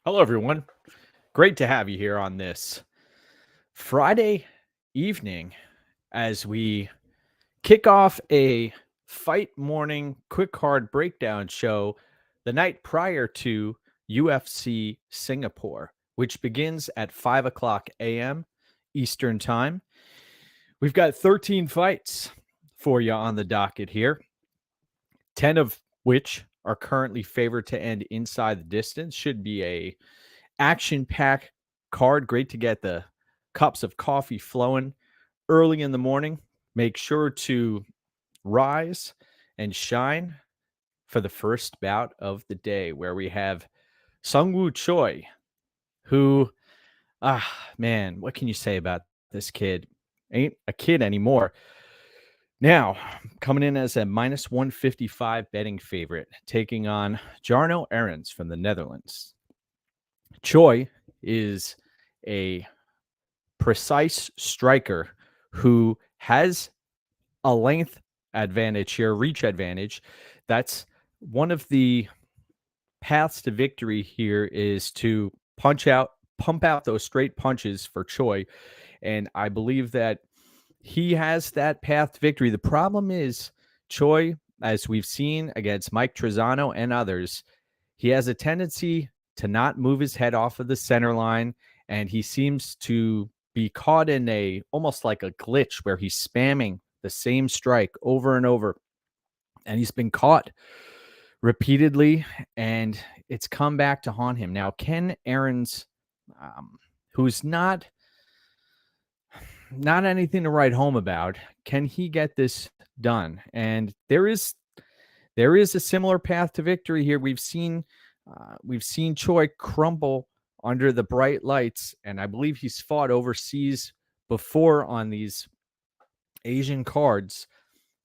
Hello, everyone. Great to have you here on this Friday evening as we kick off a fight morning quick card breakdown show the night prior to UFC Singapore, which begins at 5 o'clock a.m. Eastern Time. We've got 13 fights for you on the docket here, 10 of which are currently favored to end inside the distance. Should be a action-packed card. Great to get the cups of coffee flowing early in the morning. Make sure to rise and shine for the first bout of the day, where we have Sungwoo Choi, who, man, what can you say about this kid? Ain't a kid anymore. Now, coming in as a minus 155 betting favorite, taking on Jarno Arons from the Netherlands. Choi is a precise striker who has a length advantage here, reach advantage. That's one of the paths to victory here, is to pump out those straight punches for Choi. And I believe that he has that path to victory. The problem is Choi, as we've seen against Mike Trizano and others, he has a tendency to not move his head off of the center line, and he seems to be caught in almost like a glitch where he's spamming the same strike over and over, and he's been caught repeatedly, and it's come back to haunt him. Now, Ken Arons, who's not anything to write home about, can he get this done? And there is a similar path to victory here. We've seen Choi crumble under the bright lights, and I believe he's fought overseas before on these Asian cards.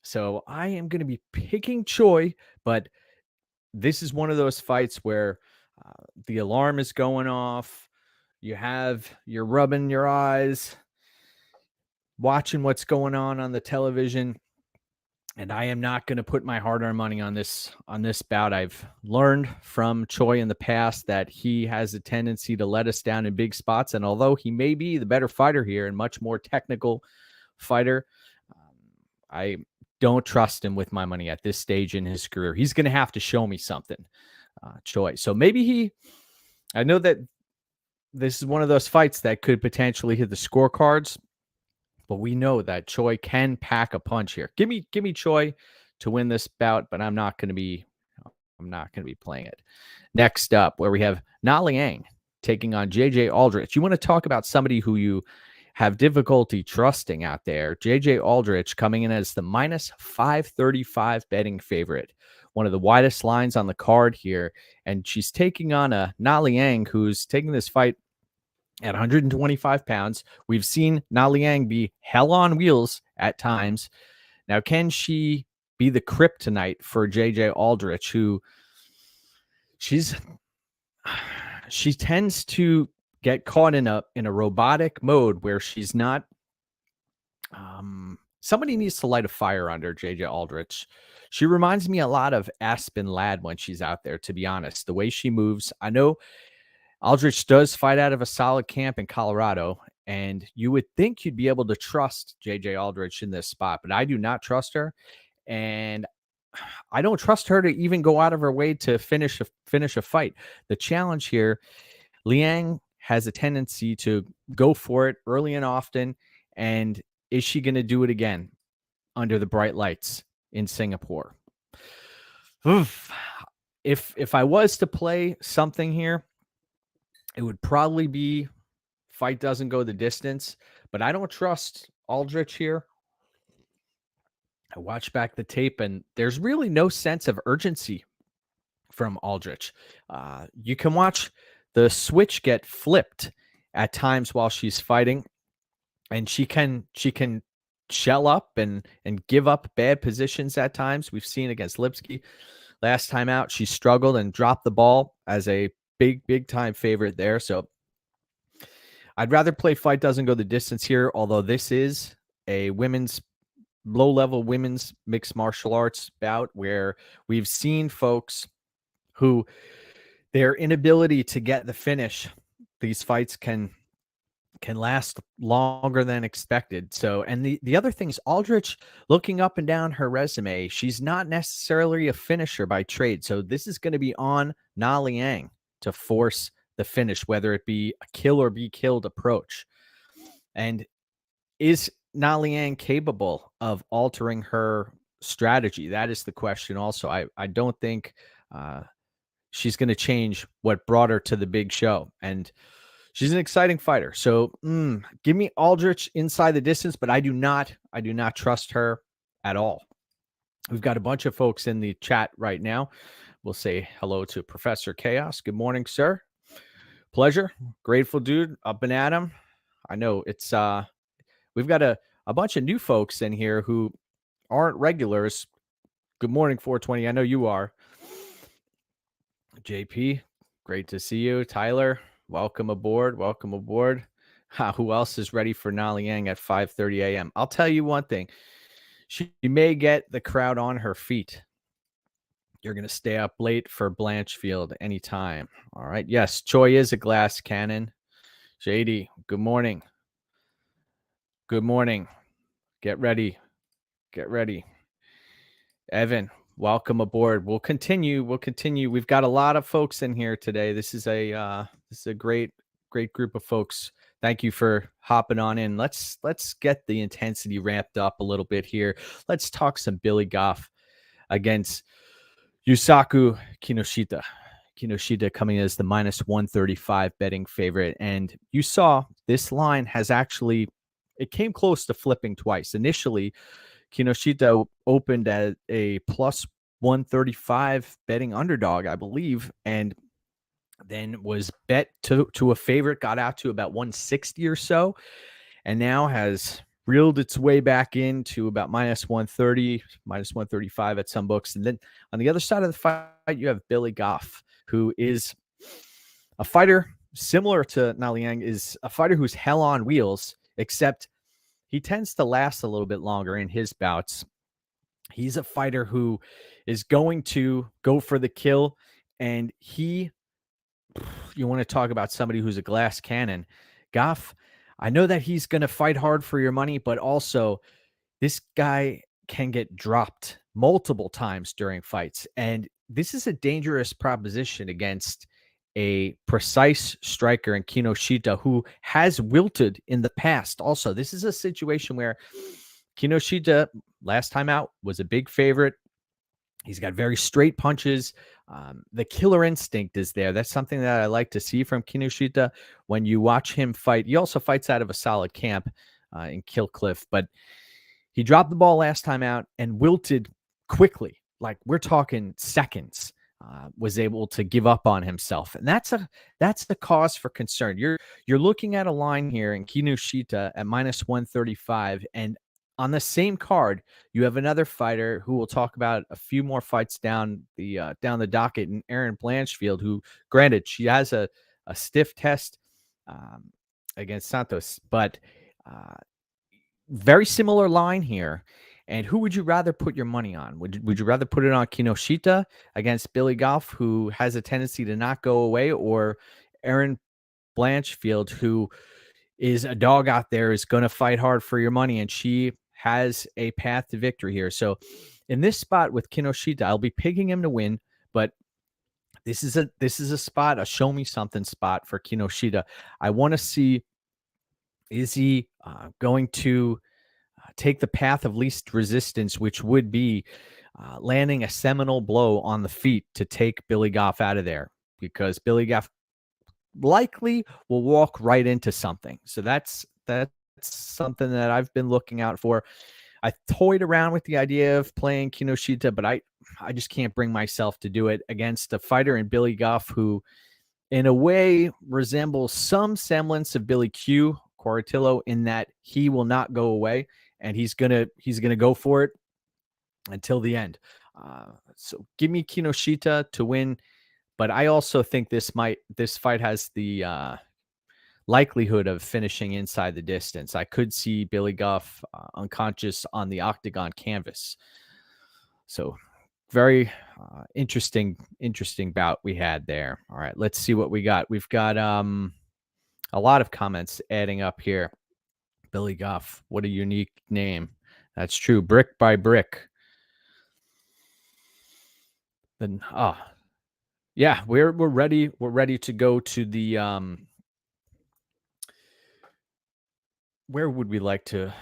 So I am going to be picking Choi, but this is one of those fights where the alarm is going off. You're rubbing your eyes, watching what's going on the television. And I am not going to put my hard-earned money on this bout. I've learned from Choi in the past that he has a tendency to let us down in big spots. And although he may be the better fighter here and much more technical fighter, I don't trust him with my money at this stage in his career. He's going to have to show me something, Choi. So maybe I know that this is one of those fights that could potentially hit the scorecards, but we know that Choi can pack a punch here. Give me Choi to win this bout, but I'm not going to be playing it. Next up, where we have Liang taking on JJ Aldrich. You want to talk about somebody who you have difficulty trusting out there? JJ Aldrich coming in as the minus 535 betting favorite, one of the widest lines on the card here, and she's taking on a Liang, who's taking this fight at 125 pounds. We've seen Liang be hell on wheels at times. Now, can she be the kryptonite for JJ Aldrich, who she tends to get caught in a robotic mode where she's not somebody needs to light a fire under JJ Aldrich. She reminds me a lot of Aspen Ladd when she's out there, to be honest. The way she moves. I know Aldrich does fight out of a solid camp in Colorado, and you would think you'd be able to trust JJ Aldrich in this spot, but I do not trust her, and I don't trust her to even go out of her way to finish a fight. The challenge here, Liang has a tendency to go for it early and often, and is she going to do it again under the bright lights in Singapore? Oof. If I was to play something here, it would probably be fight doesn't go the distance, but I don't trust Aldrich here. I watched back the tape, and there's really no sense of urgency from Aldrich. You can watch the switch get flipped at times while she's fighting, and she can shell up and give up bad positions at times. We've seen against Lipsky last time out, she struggled and dropped the ball as a big time favorite there. So I'd rather play fight doesn't go the distance here, although this is a low-level women's mixed martial arts bout where we've seen folks who their inability to get the finish, these fights can last longer than expected. So, and the other thing is Aldrich, looking up and down her resume, she's not necessarily a finisher by trade. So this is going to be on Liang to force the finish, whether it be a kill or be killed approach. And is Liang capable of altering her strategy? That is the question also. I don't think she's going to change what brought her to the big show. And she's an exciting fighter. So give me Aldrich inside the distance, but I do not trust her at all. We've got a bunch of folks in the chat right now. We'll say hello to Professor Chaos. Good morning, sir. Pleasure. Grateful dude. Up and at 'em. I know it's we've got a bunch of new folks in here who aren't regulars. Good morning, 420. I know you are. JP, great to see you. Tyler, welcome aboard. Welcome aboard. Who else is ready for Liang at 5:30 a.m.? I'll tell you one thing. She may get the crowd on her feet. You're going to stay up late for Blanchfield anytime. All right. Yes, Choi is a glass cannon. JD, good morning. Good morning. Get ready. Get ready. Evan, welcome aboard. We'll continue. We've got a lot of folks in here today. This is a great group of folks. Thank you for hopping on in. Let's get the intensity ramped up a little bit here. Let's talk some Billy Goff against Yusaku Kinoshita. Kinoshita coming as the -135 betting favorite. And you saw this line has actually, it came close to flipping twice. Initially, Kinoshita opened at a +135 betting underdog, I believe, and then was bet to a favorite, got out to about 160 or so, and now has reeled its way back into about -130, -135 at some books. And then on the other side of the fight, you have Billy Goff, who is a fighter similar to Liang, is a fighter who's hell on wheels, except he tends to last a little bit longer in his bouts. He's a fighter who is going to go for the kill, and you want to talk about somebody who's a glass cannon. Goff, I know that he's going to fight hard for your money, but also this guy can get dropped multiple times during fights. And this is a dangerous proposition against a precise striker in Kinoshita who has wilted in the past. Also, this is a situation where Kinoshita, last time out, was a big favorite. He's got very straight punches. The killer instinct is there. That's something that I like to see from Kinoshita when you watch him fight. He also fights out of a solid camp in Killcliff, but he dropped the ball last time out and wilted quickly. Like, we're talking seconds. Was able to give up on himself, and that's the cause for concern. You're looking at a line here in Kinoshita at -135, and on the same card, you have another fighter who we'll talk about a few more fights down the docket, and Erin Blanchfield, who, granted, she has a stiff test against Santos, but very similar line here. And who would you rather put your money on? Would you rather put it on Kinoshita against Billy Goff, who has a tendency to not go away, or Erin Blanchfield, who is a dog out there, is going to fight hard for your money, and she has a path to victory here? So in this spot with Kinoshita, I'll be picking him to win, but this is a spot, a show me something spot for Kinoshita. I want to see, is he going to take the path of least resistance, which would be landing a seminal blow on the feet to take Billy Goff out of there, because Billy Goff likely will walk right into something. So that's something that I've been looking out for. I toyed around with the idea of playing Kinoshita, but I just can't bring myself to do it against a fighter in Billy Goff who, in a way, resembles some semblance of Billy Q Coratillo in that he will not go away. And he's gonna go for it until the end. So give me Kinoshita to win, but I also think this fight has the likelihood of finishing inside the distance. I could see Billy Goff unconscious on the octagon canvas. So very interesting bout we had there. All right, let's see what we got. We've got a lot of comments adding up here. Billy Goff, what a unique name. That's true. Brick by brick. Then yeah, we're ready. We're ready to go to the where would we like to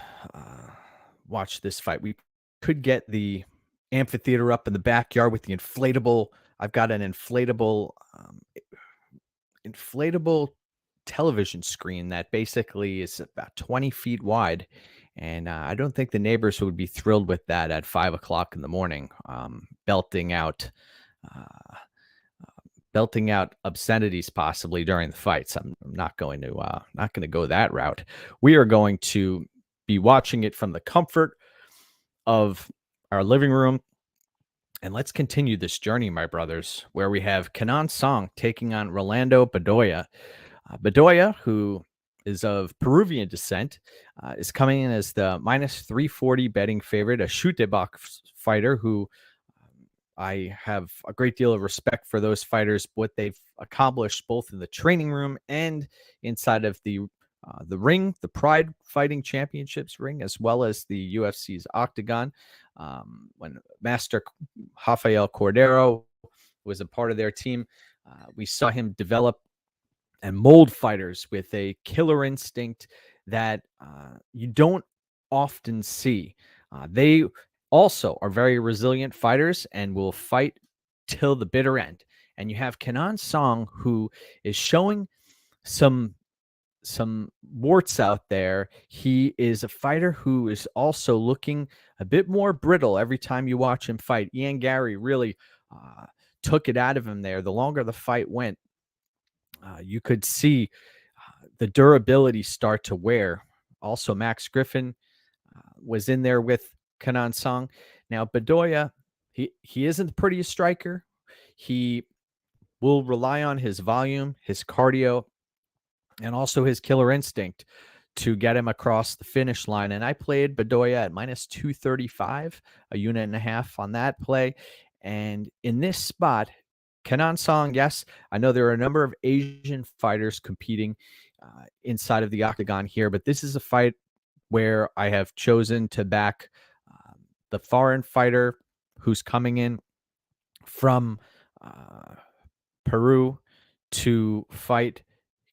watch this fight? We could get the amphitheater up in the backyard with the inflatable. I've got an inflatable television screen that basically is about 20 feet wide. And I don't think the neighbors would be thrilled with that at 5 o'clock in the morning, belting out obscenities possibly during the fights. I'm not going to go that route. We are going to be watching it from the comfort of our living room. And let's continue this journey, my brothers, where we have Kenan Song taking on Rolando Bedoya. Bedoya, who is of Peruvian descent, is coming in as the minus 340 betting favorite, a chute box fighter who I have a great deal of respect for those fighters, what they've accomplished both in the training room and inside of the ring, the Pride Fighting Championships ring, as well as the UFC's Octagon. When Master Rafael Cordero was a part of their team, we saw him develop and mold fighters with a killer instinct that you don't often see. They also are very resilient fighters and will fight till the bitter end. And you have Kenan Song, who is showing some warts out there. He is a fighter who is also looking a bit more brittle every time you watch him fight. Ian Gary really took it out of him there. The longer the fight went, you could see the durability start to wear. Also, Max Griffin was in there with Kenan Song. Now, Bedoya, he isn't the prettiest striker. He will rely on his volume, his cardio, and also his killer instinct to get him across the finish line. And I played Bedoya at minus 235, a unit and a half on that play. And in this spot, Kenan Song, yes, I know there are a number of Asian fighters competing inside of the octagon here, but this is a fight where I have chosen to back the foreign fighter who's coming in from Peru to fight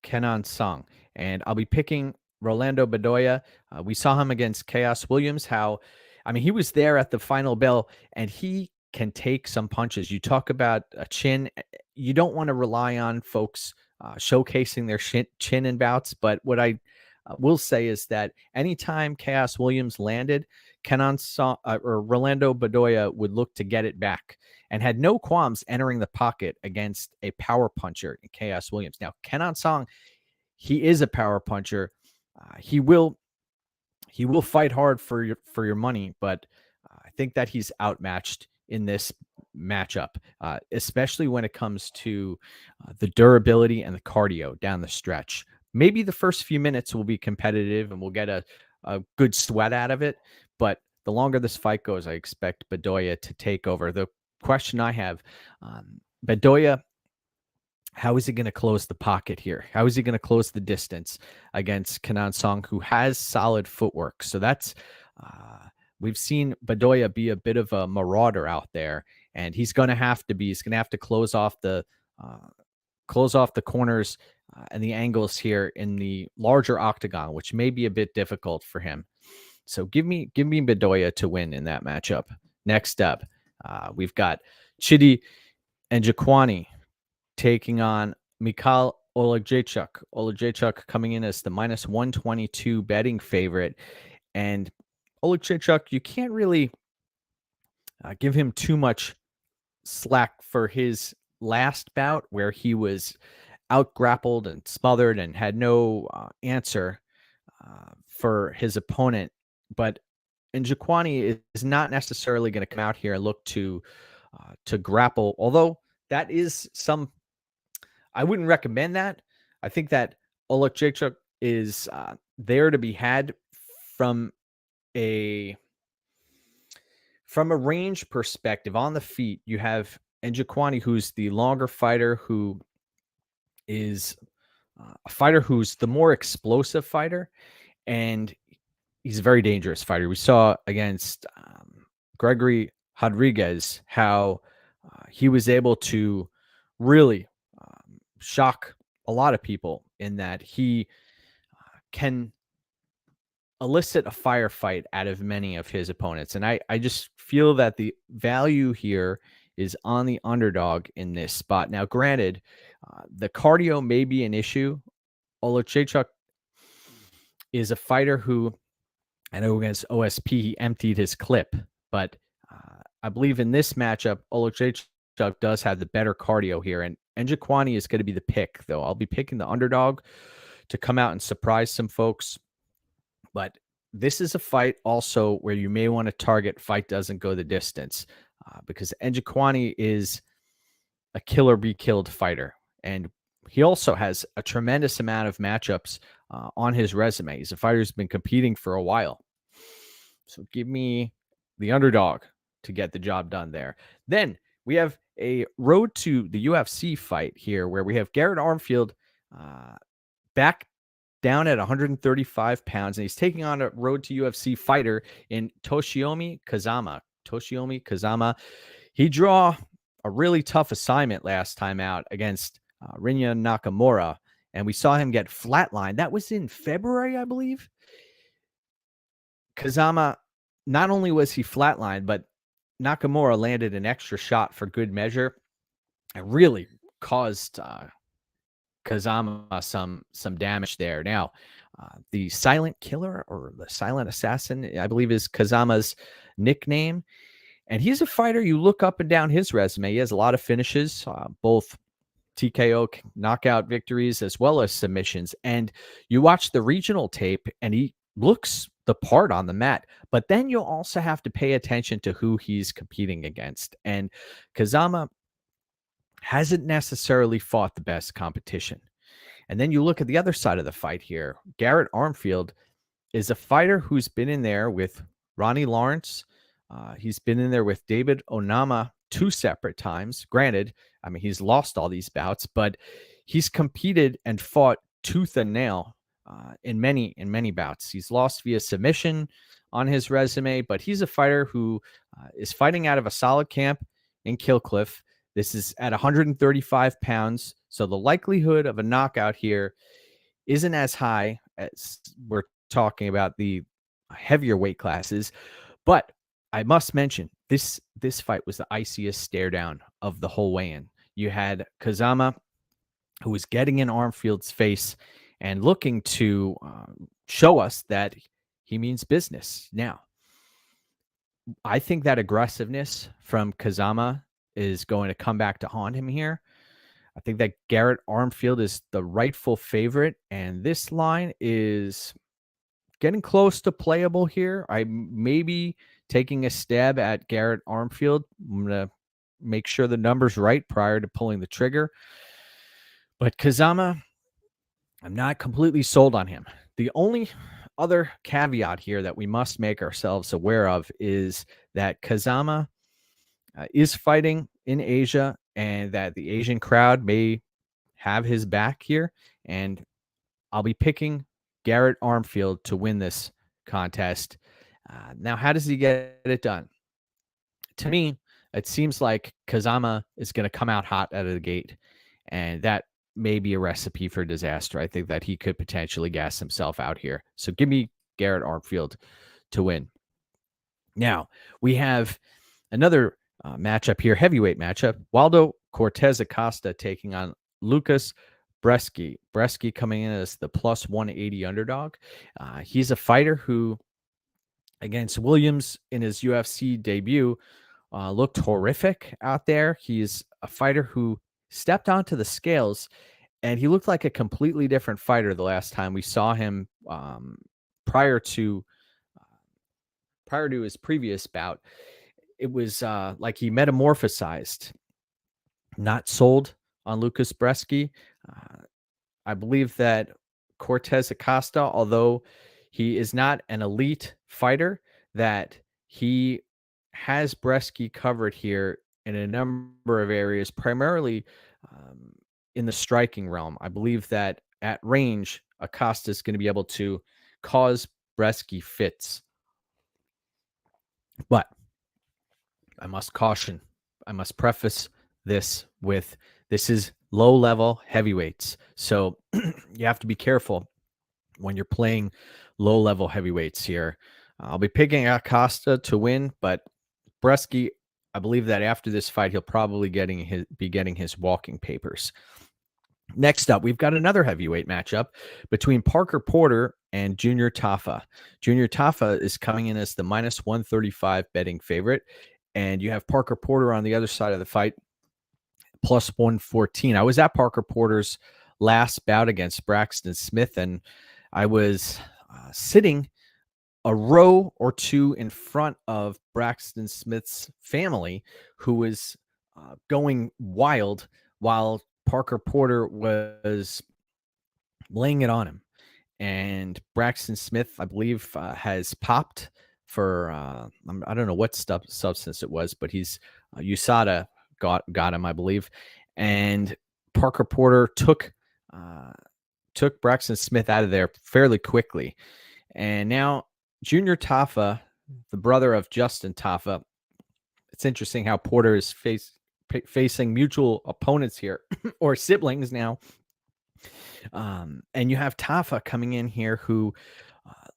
Kenan Song. And I'll be picking Rolando Bedoya. We saw him against Chaos Williams, he was there at the final bell, and he can take some punches. You talk about a chin. You don't want to rely on folks showcasing their chin in bouts, but what I will say is that anytime Chaos Williams landed, Kenan Song or Rolando Bedoya would look to get it back and had no qualms entering the pocket against a power puncher in Chaos Williams. Now, Kenan Song, he is a power puncher. He will fight hard for your money, but I think that he's outmatched in this matchup, especially when it comes to the durability and the cardio down the stretch. Maybe the first few minutes will be competitive and we'll get a good sweat out of it, but the longer this fight goes, I expect Bedoya to take over. The question I have, Bedoya, how is he going to close the pocket here? How is he going to close the distance against Kenan Song, who has solid footwork? So that's we've seen Bedoya be a bit of a marauder out there, and he's going to have to close off the corners and the angles here in the larger octagon, which may be a bit difficult for him. So give me Bedoya to win in that matchup. Next up, we've got Chidi and Jaquani taking on Mikhail Olague. Olague coming in as the minus 122 betting favorite. And Olague, you can't really give him too much slack for his last bout where he was out grappled and smothered and had no answer for his opponent. But Jaquani is not necessarily going to come out here and look to grapple, although that is I wouldn't recommend that. I think that Olague is there to be had from a from a range perspective on the feet, you have Jaquani, who's the longer fighter, who is a fighter who's the more explosive fighter, and he's a very dangerous fighter. We saw against Gregory Rodriguez how he was able to really shock a lot of people in that he can elicit a firefight out of many of his opponents. And I just feel that the value here is on the underdog in this spot. Now, granted, the cardio may be an issue. Olague is a fighter who, I know against OSP, he emptied his clip, but I believe in this matchup, Olague does have the better cardio here. And Jaquani is going to be the pick, though. I'll be picking the underdog to come out and surprise some folks. But this is a fight also where you may want to target fight doesn't go the distance because Jaquani is a kill or be killed fighter. And he also has a tremendous amount of matchups on his resume. He's a fighter who's been competing for a while. So give me the underdog to get the job done there. Then we have a road to the UFC fight here where we have Garrett Armfield back down at 135 pounds, and he's taking on a road to UFC fighter in Toshiomi Kazama. He drew a really tough assignment last time out against Rinya Nakamura, and we saw him get flatlined. That was in February, I believe. Kazama, not only was he flatlined, but Nakamura landed an extra shot for good measure. It really caused Kazama some damage there. Now, the silent killer or the silent assassin, I believe, is Kazama's nickname. And he's a fighter you look up and down his resume. He has a lot of finishes, both TKO knockout victories as well as submissions. And you watch the regional tape and he looks the part on the mat, but then you'll also have to pay attention to who he's competing against. And Kazama hasn't necessarily fought the best competition. And then you look at the other side of the fight here. Garrett Armfield is a fighter who's been in there with Ronnie Lawrence. He's been in there with David Onama 2 separate times. Granted, I mean, he's lost all these bouts, but he's competed and fought tooth and nail in many bouts. He's lost via submission on his resume, but he's a fighter who is fighting out of a solid camp in Killcliff. This is at 135 pounds, so the likelihood of a knockout here isn't as high as we're talking about the heavier weight classes. But I must mention, this fight was the iciest stare down of the whole weigh-in. You had Kazama, who was getting in Armfield's face and looking to show us that he means business. Now, I think that aggressiveness from Kazama is going to come back to haunt him here. I think that Garrett Armfield is the rightful favorite, and this line is getting close to playable here. I may be taking a stab at Garrett Armfield. I'm going to make sure the number's right prior to pulling the trigger. But Kazama, I'm not completely sold on him. The only other caveat here that we must make ourselves aware of is that Kazama is fighting in Asia and that the Asian crowd may have his back here. And I'll be picking Garrett Armfield to win this contest. Now, how does he get it done? To me, it seems like Kazama is going to come out hot out of the gate, and that may be a recipe for disaster. I think that he could potentially gas himself out here. So give me Garrett Armfield to win. Now, we have another matchup here, heavyweight matchup. Waldo Cortez Acosta taking on Lucas Breski. Breski coming in as the plus 180 underdog. He's a fighter who, against Williams in his UFC debut, looked horrific out there. He's a fighter who stepped onto the scales, and he looked like a completely different fighter the last time we saw him prior to his previous bout. It was like he metamorphosized. Not sold on Lucas Breski. I believe that Cortez Acosta, although he is not an elite fighter, that he has Breski covered here in a number of areas, primarily in the striking realm. I believe that at range, Acosta is going to be able to cause Breski fits. But I must caution, I must preface this with this is low level heavyweights. So you have to be careful when you're playing low level heavyweights here. I'll be picking Acosta to win, but Breski, I believe that after this fight, he'll probably be getting his walking papers. Next up, we've got another heavyweight matchup between Parker Porter and Junior Taffa. Junior Taffa is coming in as the minus 135 betting favorite, and you have Parker Porter on the other side of the fight, plus 114. I was at Parker Porter's last bout against Braxton Smith, and I was sitting a row or two in front of Braxton Smith's family, who was going wild while Parker Porter was laying it on him. And Braxton Smith, I believe, has popped for, I don't know what substance it was, but he's USADA got him, I believe. And Parker Porter took Braxton Smith out of there fairly quickly. And now Junior Taffa, the brother of Justin Taffa, it's interesting how Porter is facing mutual opponents here, or siblings now. And you have Taffa coming in here, who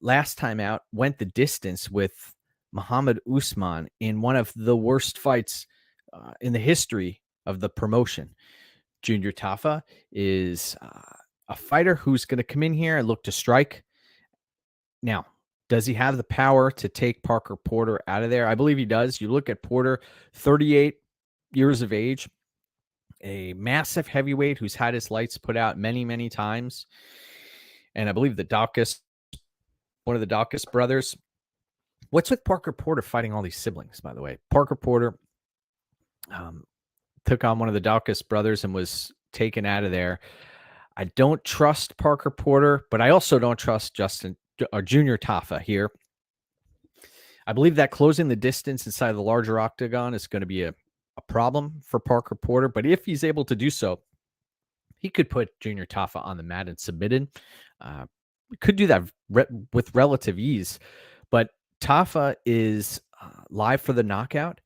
last time out went the distance with Muhammad Usman in one of the worst fights in the history of the promotion. Junior Taffa is a fighter who's going to come in here and look to strike. Now, does he have the power to take Parker Porter out of there? I believe he does. You look at Porter, 38 years of age, a massive heavyweight who's had his lights put out many, many times. And I believe one of the Dawkins brothers. What's with Parker Porter fighting all these siblings, by the way? Parker Porter took on one of the Dawkins brothers and was taken out of there. I don't trust Parker Porter, but I also don't trust Junior Taffa here. I believe that closing the distance inside of the larger octagon is going to be a problem for Parker Porter, but if he's able to do so, he could put Junior Taffa on the mat and submit it. Could do that with relative ease, but Taffa is live for the knockout,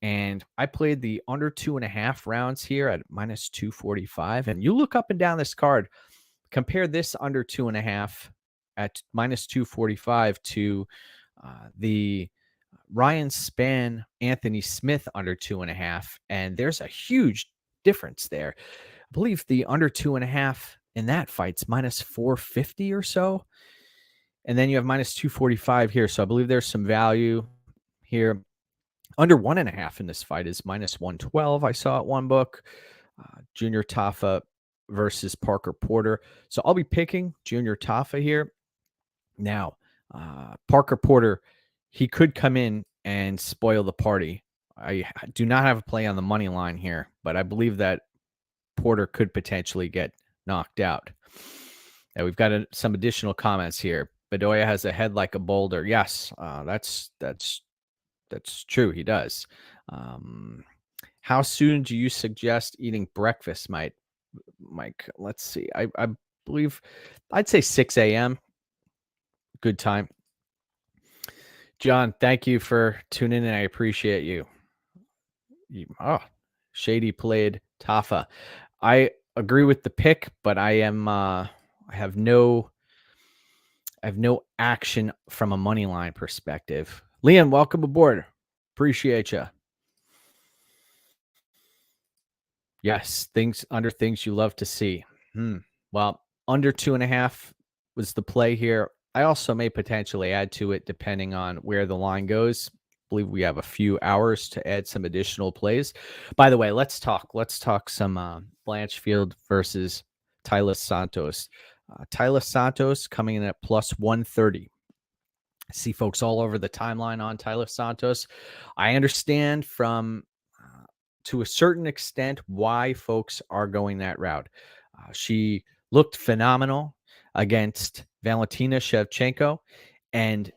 and I played the under 2.5 rounds here at minus 245. And you look up and down this card, compare this under 2.5 at minus 245 to the Ryan Spann, Anthony Smith under 2.5, and there's a huge difference there. I believe the under 2.5 in that fight's minus 450 or so, and then you have minus 245 here. So I believe there's some value here. Under 1.5 in this fight is minus 112. I saw at one book. Junior Taffa versus Parker Porter. So I'll be picking Junior Taffa here. Now, Parker Porter, he could come in and spoil the party. I do not have a play on the money line here, but I believe that Porter could potentially get knocked out. Now we've got some additional comments here. Bedoya has a head like a boulder. Yes, that's true. He does. How soon do you suggest eating breakfast, Mike? Let's see. I believe I'd say 6 a.m. Good time. John, thank you for tuning in. I appreciate you. Shady played Taffa. I agree with the pick, but I have no action from a money line perspective. Liang, welcome aboard. Appreciate you. Yes, things you love to see. Well, under 2.5 was the play here. I also may potentially add to it depending on where the line goes. I believe we have a few hours to add some additional plays. By the way, let's talk some Blanchfield versus Tyler Santos. Tyler Santos coming in at plus 130. I see folks all over the timeline on Tyler Santos. I understand from to a certain extent why folks are going that route. She looked phenomenal against Valentina Shevchenko, and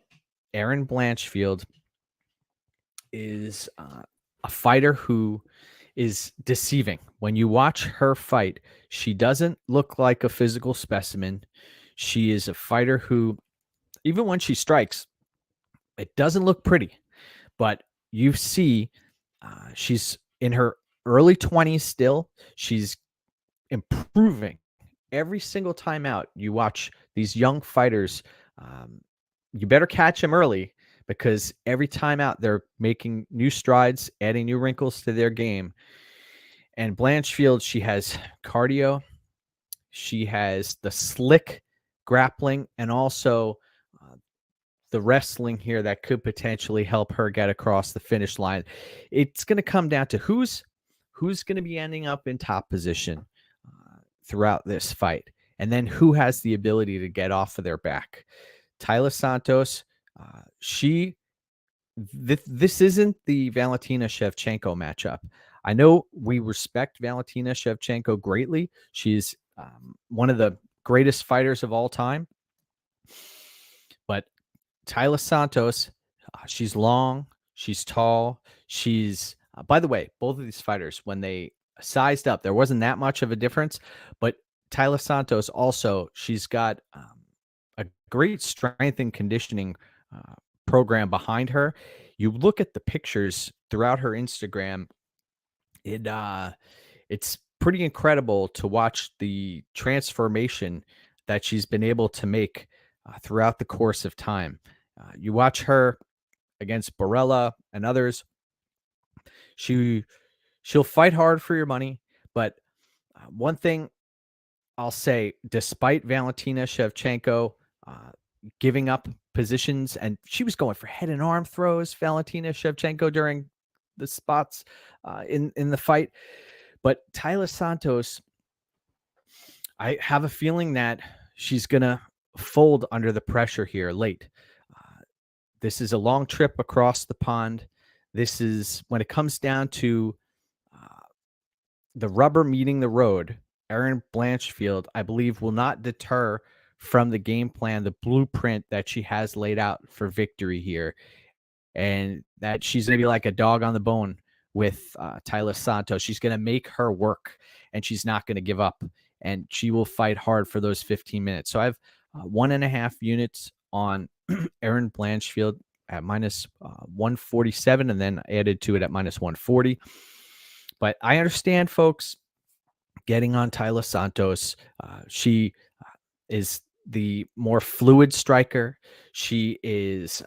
Erin Blanchfield is a fighter who is deceiving. When you watch her fight, she doesn't look like a physical specimen. She is a fighter who, even when she strikes, it doesn't look pretty. But you see, she's in her early 20s still. She's improving every single time out. You watch these young fighters, you better catch them early because every time out they're making new strides, adding new wrinkles to their game. And Blanchfield, she has cardio, she has the slick grappling, and also the wrestling here that could potentially help her get across the finish line. It's going to come down to who's going to be ending up in top position throughout this fight, and then who has the ability to get off of their back. Taila Santos, this isn't the Valentina Shevchenko matchup. I know we respect Valentina Shevchenko greatly. She's one of the greatest fighters of all time. But Taila Santos, she's long, she's tall, she's by the way, both of these fighters, when they sized up, there wasn't that much of a difference. But Taila Santos also, she's got a great strength and conditioning program behind her. You look at the pictures throughout her Instagram, it's pretty incredible to watch the transformation that she's been able to make throughout the course of time. You watch her against Barella and others. She'll fight hard for your money, but one thing I'll say, despite Valentina Shevchenko giving up positions, and she was going for head and arm throws, Valentina Shevchenko, during the spots in the fight. But Taila Santos, I have a feeling that she's going to fold under the pressure here late. This is a long trip across the pond. This is, when it comes down to the rubber meeting the road, Erin Blanchfield, I believe, will not deter from the game plan, the blueprint that she has laid out for victory here, and that she's going to be like a dog on the bone with Taila Santos. She's going to make her work, and she's not going to give up, and she will fight hard for those 15 minutes. So I have 1.5 units on Erin Blanchfield at minus 147, and then added to it at minus 140. But I understand, folks, getting on Taila Santos. She is the more fluid striker. She is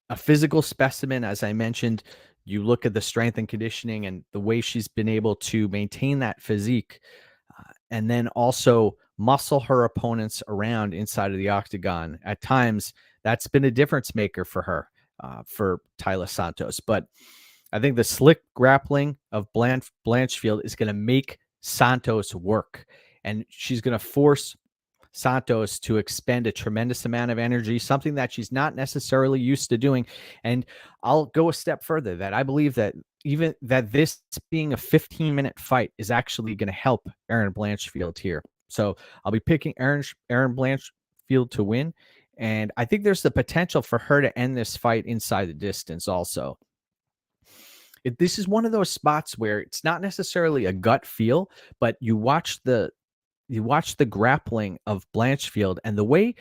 a physical specimen, as I mentioned. You look at the strength and conditioning and the way she's been able to maintain that physique, and then also muscle her opponents around inside of the octagon. At times, that's been a difference maker for her, for Taila Santos. But I think the slick grappling of Blanchfield is going to make Santos work, and she's going to force Santos to expend a tremendous amount of energy, something that she's not necessarily used to doing. And I'll go a step further, that I believe that even that this being a 15-minute fight is actually going to help Erin Blanchfield here. So I'll be picking Erin Blanchfield to win, and I think there's the potential for her to end this fight inside the distance also. This is one of those spots where it's not necessarily a gut feel, but you watch the grappling of Blanchfield and the way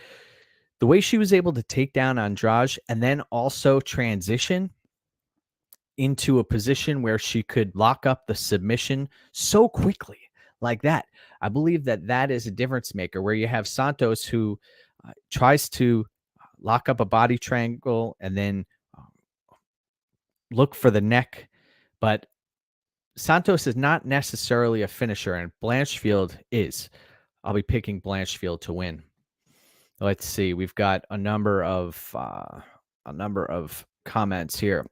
she was able to take down Andrade and then also transition into a position where she could lock up the submission so quickly like that. I believe that is a difference maker, where you have Santos who tries to lock up a body triangle and then look for the neck. But Santos is not necessarily a finisher, and Blanchfield is. I'll be picking Blanchfield to win. Let's see. We've got a number of comments here.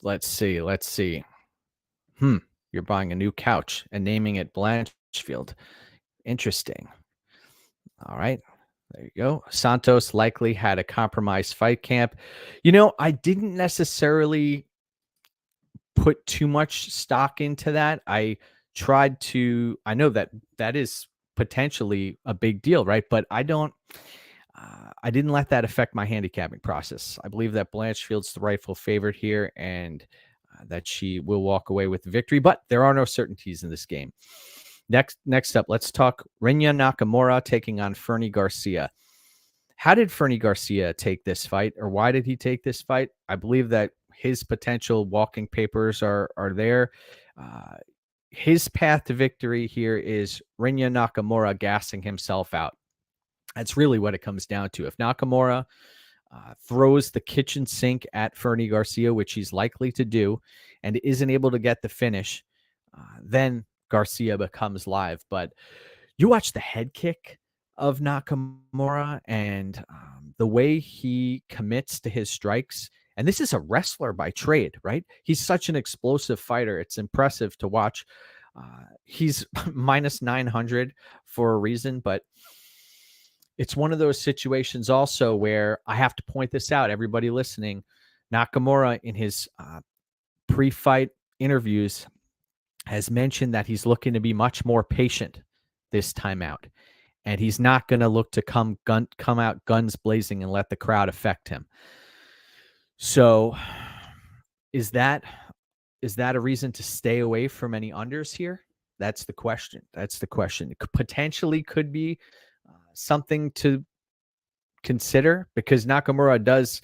Let's see. You're buying a new couch and naming it Blanchfield. Interesting. All right. There you go. Santos likely had a compromised fight camp. I didn't necessarily put too much stock into that. I know that is potentially a big deal, right? But I don't I didn't let that affect my handicapping process. I believe that Blanchfield's the rightful favorite here, and that she will walk away with the victory. But there are no certainties in this game. Next up, let's talk Rinya Nakamura taking on Fernie Garcia. How did Fernie Garcia take this fight, or why did he take this fight? I believe that his potential walking papers are there. His path to victory here is Rinya Nakamura gassing himself out. That's really what it comes down to. If Nakamura throws the kitchen sink at Fernie Garcia, which he's likely to do, and isn't able to get the finish, then Garcia becomes live. But you watch the head kick of Nakamura and the way he commits to his strikes. And this is a wrestler by trade, right? He's such an explosive fighter. It's impressive to watch. He's minus 900 for a reason, but it's one of those situations also where I have to point this out. Everybody listening, Nakamura in his pre-fight interviews has mentioned that he's looking to be much more patient this time out. And he's not going to look to come out guns blazing and let the crowd affect him. So is that a reason to stay away from any unders here? That's the question. It potentially could be something to consider, because Nakamura does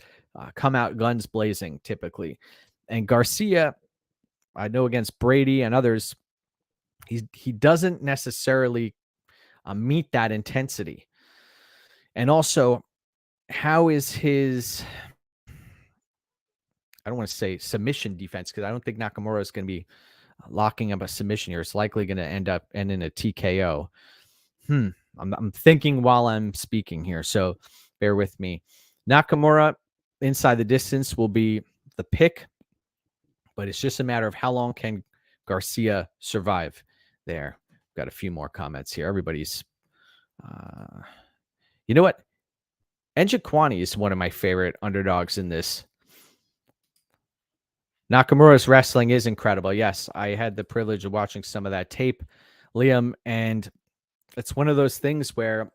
come out guns blazing typically. And Garcia, I know against Brady and others, he doesn't necessarily meet that intensity. And also, how is his, I don't want to say submission defense, because I don't think Nakamura is going to be locking up a submission here. It's likely going to end in a TKO. I'm thinking while I'm speaking here, so bear with me. Nakamura inside the distance will be the pick, but it's just a matter of how long can Garcia survive there. Got a few more comments here. Everybody's, you know what? Jaquani is one of my favorite underdogs in this. Nakamura's wrestling is incredible. Yes, I had the privilege of watching some of that tape, Liam, and it's one of those things where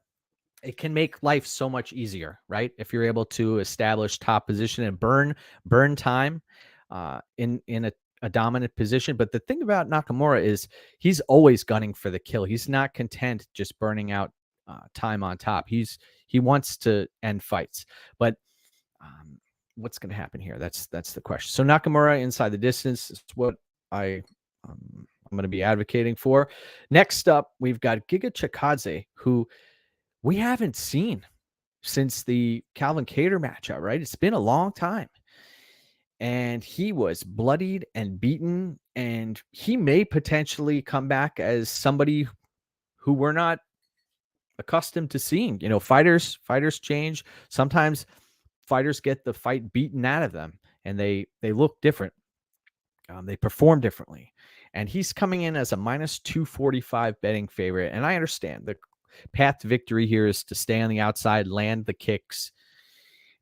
it can make life so much easier, right? If you're able to establish top position and burn time in a dominant position. But the thing about Nakamura is he's always gunning for the kill. He's not content just burning out time on top. He wants to end fights. But what's going to happen here? That's the question. So Nakamura inside the distance is what I'm going to be advocating for. Next up, we've got Giga Chikaze, who we haven't seen since the Calvin Kattar matchup, right? It's been a long time. And he was bloodied and beaten, and he may potentially come back as somebody who we're not accustomed to seeing. You know, fighters change. Sometimes fighters get the fight beaten out of them, and they look different. They perform differently. And he's coming in as a minus 245 betting favorite. And I understand the path to victory here is to stay on the outside, land the kicks,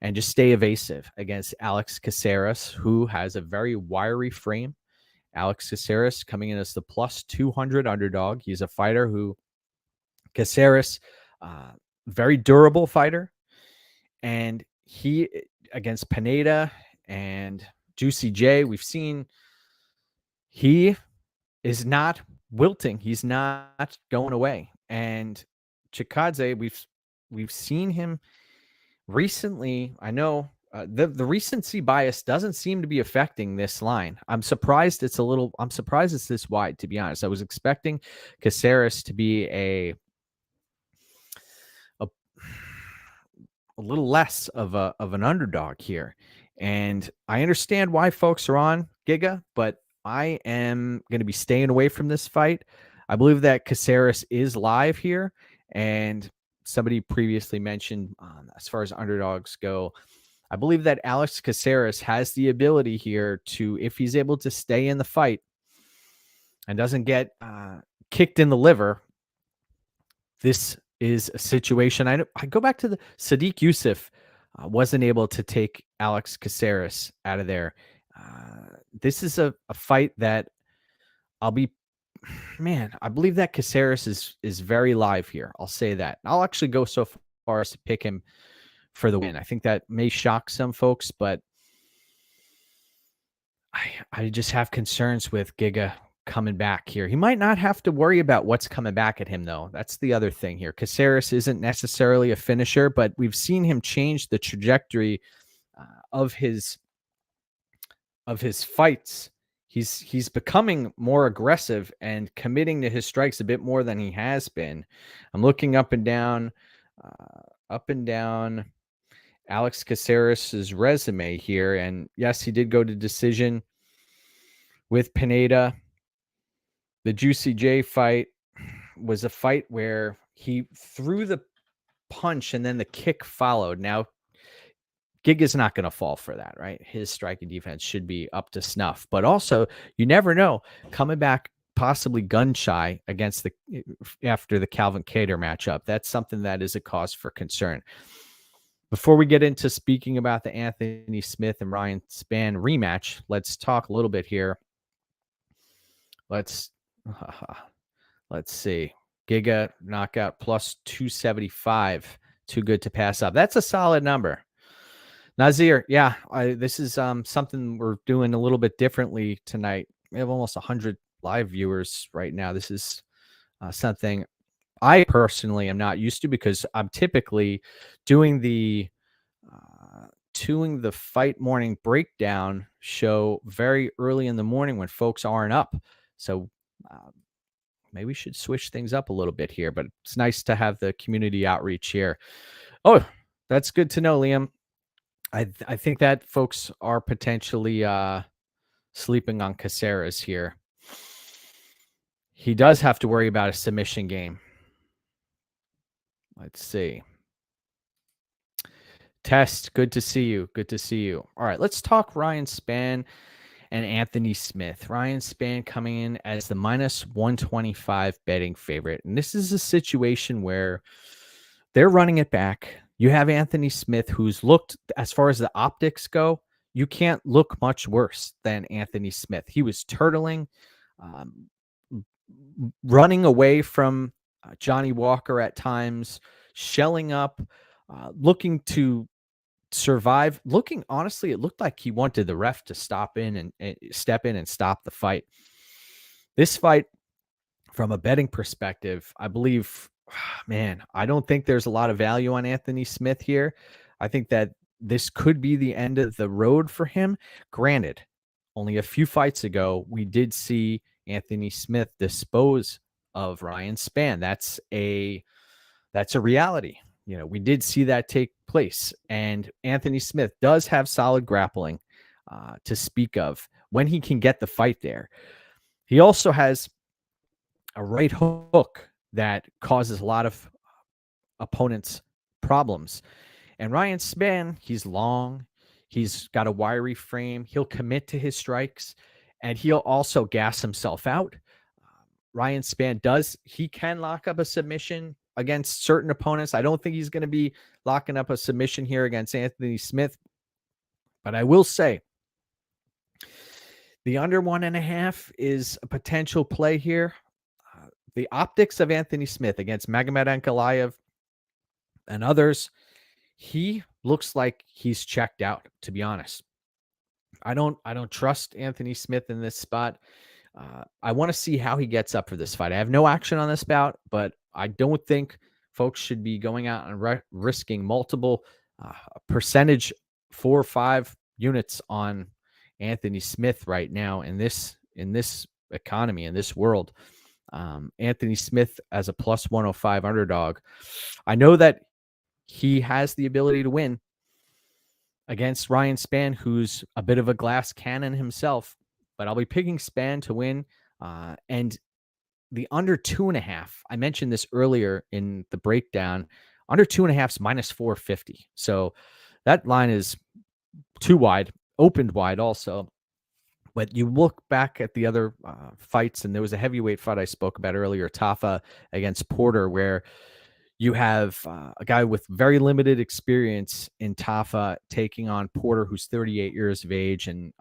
and just stay evasive against Alex Caceres, who has a very wiry frame. Alex Caceres coming in as the plus 200 underdog. He's a fighter who, Caceres, very durable fighter. And he, against Pineda and Juicy J, we've seen he is not wilting. He's not going away. And Chikaze, we've seen him recently. I know the recency bias doesn't seem to be affecting this line. I'm surprised it's this wide, to be honest. I was expecting Caceres to be a little less of an underdog here. And I understand why folks are on Giga, but I am going to be staying away from this fight. I believe that Caceres is live here, and somebody previously mentioned as far as underdogs go, I believe that Alex Caceres has the ability here to, if he's able to stay in the fight and doesn't get kicked in the liver, this is a situation. I go back to the Sadiq Youssef wasn't able to take Alex Caceres out of there. This is a fight that I believe that Caceres is very live here. I'll say that. I'll actually go so far as to pick him for the win. I think that may shock some folks, but I just have concerns with Giga coming back here. He might not have to worry about what's coming back at him, though. That's the other thing here. Caceres isn't necessarily a finisher, but we've seen him change the trajectory of his fights. He's becoming more aggressive and committing to his strikes a bit more than he has been. I'm looking up and down Alex Caceres' resume here, and yes, he did go to decision with Pineda. The Juicy J fight was a fight where he threw the punch and then the kick followed. Now, Giga's not going to fall for that, right? His striking defense should be up to snuff. But also, you never know, coming back possibly gun shy after the Calvin Kattar matchup. That's something that is a cause for concern. Before we get into speaking about the Anthony Smith and Ryan Spann rematch, let's talk a little bit here. Let's see. Giga knockout plus 275. Too good to pass up. That's a solid number. Nazir, yeah, this is something we're doing a little bit differently tonight. We have almost 100 live viewers right now. This is something I personally am not used to because I'm typically doing the fight morning breakdown show very early in the morning when folks aren't up. So maybe we should switch things up a little bit here, but it's nice to have the community outreach here. Oh, that's good to know, Liam. I think that folks are potentially sleeping on Caceres here. He does have to worry about a submission game. Let's see. Test, good to see you. Good to see you. All right, let's talk Ryan Spann and Anthony Smith. Ryan Spann coming in as the minus 125 betting favorite. And this is a situation where they're running it back. You have Anthony Smith, who's looked, as far as the optics go, you can't look much worse than Anthony Smith. He was turtling, running away from Johnny Walker at times, shelling up, looking to survive. Honestly, it looked like he wanted the ref to step in and stop the fight. This fight, from a betting perspective, I believe, man, I don't think there's a lot of value on Anthony Smith here. I think that this could be the end of the road for him. Granted, only a few fights ago, we did see Anthony Smith dispose of Ryan Spann. That's a reality. You know, we did see that take place. And Anthony Smith does have solid grappling to speak of when he can get the fight there. He also has a right hook that causes a lot of opponents problems. And Ryan Spann, he's long, he's got a wiry frame, he'll commit to his strikes, and he'll also gas himself out. Ryan Spann he can lock up a submission against certain opponents. I don't think he's going to be locking up a submission here against Anthony Smith, but I will say the under 1.5 is a potential play here. The optics of Anthony Smith against Magomed Ankalaev and others, he looks like he's checked out, to be honest. I don't trust Anthony Smith in this spot. I want to see how he gets up for this fight. I have no action on this bout, but I don't think folks should be going out and risking multiple percentage 4 or 5 units on Anthony Smith right now in this economy, in this world. Anthony Smith as a plus 105 underdog. I know that he has the ability to win against Ryan Spann, who's a bit of a glass cannon himself, but I'll be picking Spann to win. And the under 2.5, I mentioned this earlier in the breakdown, under 2.5 is minus 450. So that line is too wide, opened wide also. But you look back at the other fights, and there was a heavyweight fight I spoke about earlier, Taffa against Porter, where you have a guy with very limited experience in Taffa taking on Porter, who's 38 years of age, and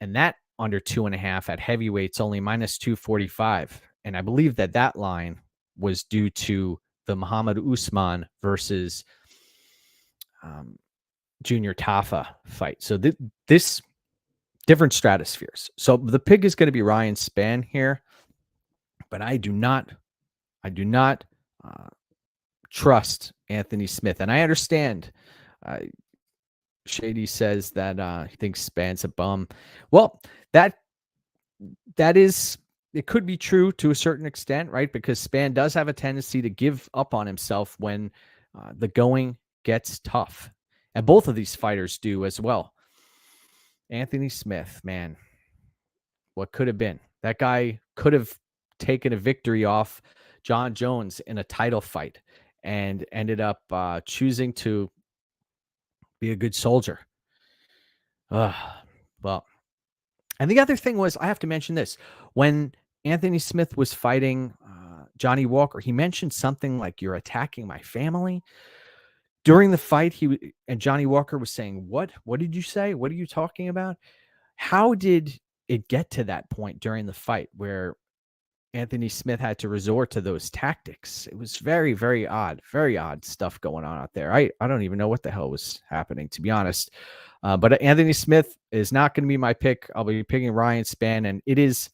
that under 2.5 at heavyweight's only minus 245. And I believe that line was due to the Muhammad Usman versus Junior Taffa fight. So this different stratospheres. So the pick is going to be Ryan Spann here, but I do not trust Anthony Smith, and I understand. Shady says that he thinks Spann's a bum. Well, that is, it could be true to a certain extent, right? Because Spann does have a tendency to give up on himself when the going gets tough. And both of these fighters do as well. Anthony Smith, man, what could have been? That guy could have taken a victory off John Jones in a title fight and ended up choosing to be a good soldier. Well, and the other thing was, I have to mention this. When Anthony Smith was fighting Johnny Walker, he mentioned something like, "You're attacking my family." During the fight, and Johnny Walker was saying, "What? What did you say? What are you talking about?" How did it get to that point during the fight where Anthony Smith had to resort to those tactics? It was very, very odd stuff going on out there. I don't even know what the hell was happening, to be honest. But Anthony Smith is not going to be my pick. I'll be picking Ryan Spann, and it is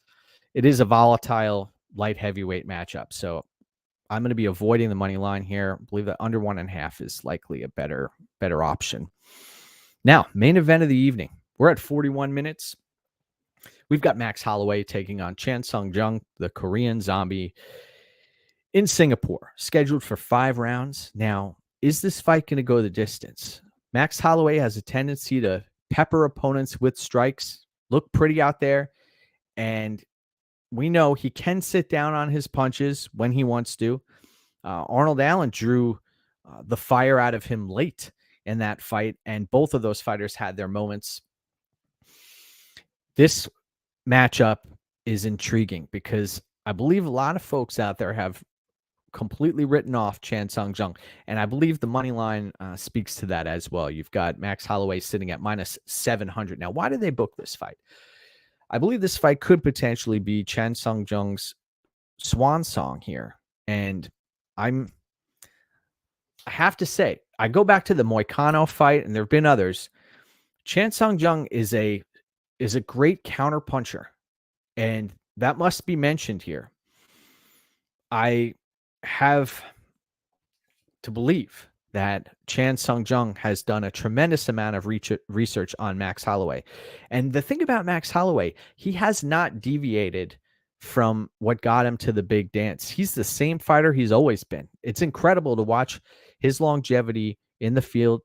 a volatile light heavyweight matchup. So I'm going to be avoiding the money line here. I believe that under 1.5 is likely a better option. Now, main event of the evening. We're at 41 minutes. We've got Max Holloway taking on Chan Sung Jung, the Korean zombie, in Singapore, scheduled for 5 rounds. Now, is this fight going to go the distance? Max Holloway has a tendency to pepper opponents with strikes, look pretty out there, and we know he can sit down on his punches when he wants to. Arnold Allen drew the fire out of him late in that fight, and both of those fighters had their moments. This matchup is intriguing because I believe a lot of folks out there have completely written off Chan Sung Jung, and I believe the money line speaks to that as well. You've got Max Holloway sitting at -700. Now, why did they book this fight? I believe this fight could potentially be Chan Sung Jung's swan song here, and I have to say, I go back to the Moicano fight, and there have been others. Chan Sung Jung is a great counter puncher, and that must be mentioned here. I have to believe that Chan Sung Jung has done a tremendous amount of research on Max Holloway. And the thing about Max Holloway, he has not deviated from what got him to the big dance. He's the same fighter he's always been. It's incredible to watch his longevity in the field,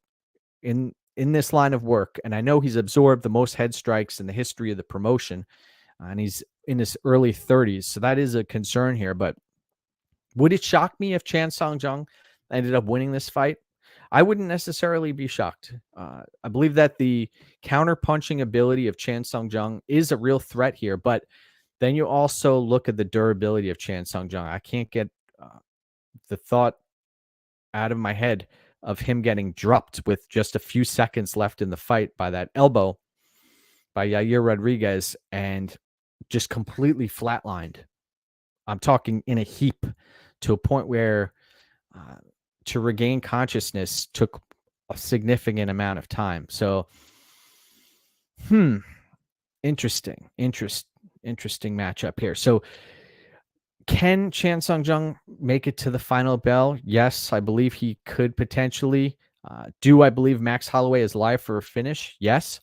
in this line of work. And I know he's absorbed the most head strikes in the history of the promotion, and he's in his early 30s. So that is a concern here. But would it shock me if Chan Sung Jung ended up winning this fight? I wouldn't necessarily be shocked. I believe that the counter-punching ability of Chan Sung Jung is a real threat here, but then you also look at the durability of Chan Sung Jung. I can't get the thought out of my head of him getting dropped with just a few seconds left in the fight by that elbow by Yair Rodriguez and just completely flatlined. I'm talking in a heap, to a point where to regain consciousness took a significant amount of time. So, interesting matchup here. So, can Chan Sung Jung make it to the final bell? Yes, I believe he could potentially. Do I believe Max Holloway is live for a finish? Yes.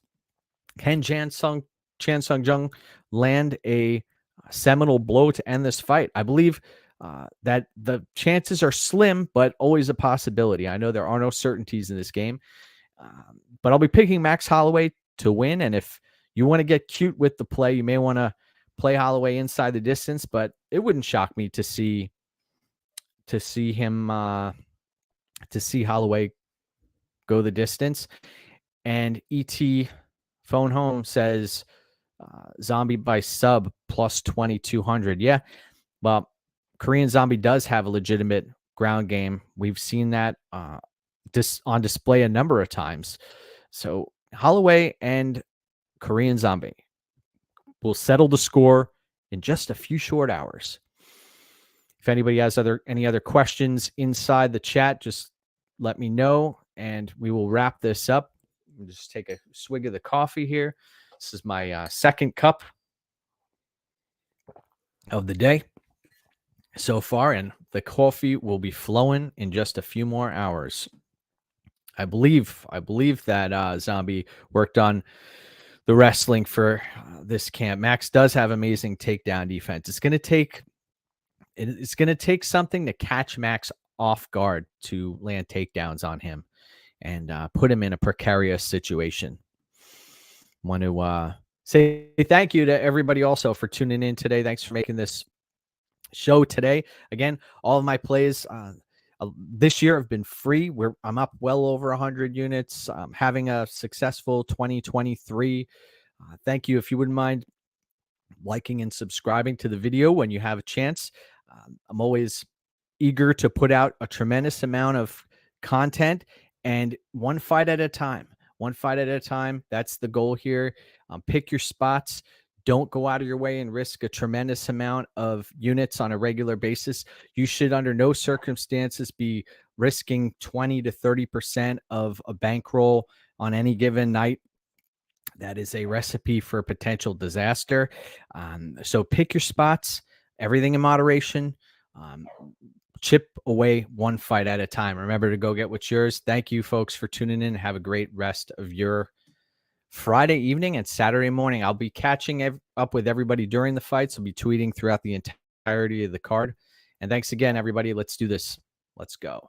Can Chan Sung Jung land a seminal blow to end this fight? I believe that the chances are slim, but always a possibility. I know there are no certainties in this game, but I'll be picking Max Holloway to win. And if you want to get cute with the play, you may want to play Holloway inside the distance, but it wouldn't shock me to see Holloway go the distance. And ET Phone Home says Zombie by sub plus 2,200. Yeah, well, Korean Zombie does have a legitimate ground game. We've seen that on display a number of times. So Holloway and Korean Zombie will settle the score in just a few short hours. If anybody has any other questions inside the chat, just let me know, and we will wrap this up. I'll just take a swig of the coffee here. This is my second cup of the day so far, and the coffee will be flowing in just a few more hours. I believe that Zombie worked on the wrestling for this camp. Max does have amazing takedown defense. It's going to take something to catch Max off guard to land takedowns on him and put him in a precarious situation. Want to say thank you to everybody also for tuning in today. Thanks for making this show today. Again, all of my plays this year have been free. I'm up well over 100 units, having a successful 2023. Thank you. If you wouldn't mind liking and subscribing to the video when you have a chance. I'm always eager to put out a tremendous amount of content, and one fight at a time. That's the goal here. Pick your spots. Don't go out of your way and risk a tremendous amount of units on a regular basis. You should under no circumstances be risking 20 to 30% of a bankroll on any given night. That is a recipe for potential disaster. So pick your spots, everything in moderation. Chip away one fight at a time. Remember to go get what's yours. Thank you, folks, for tuning in. Have a great rest of your Friday evening and Saturday morning. I'll be catching up with everybody during the fights. I'll be tweeting throughout the entirety of the card. And thanks again, everybody. Let's do this. Let's go.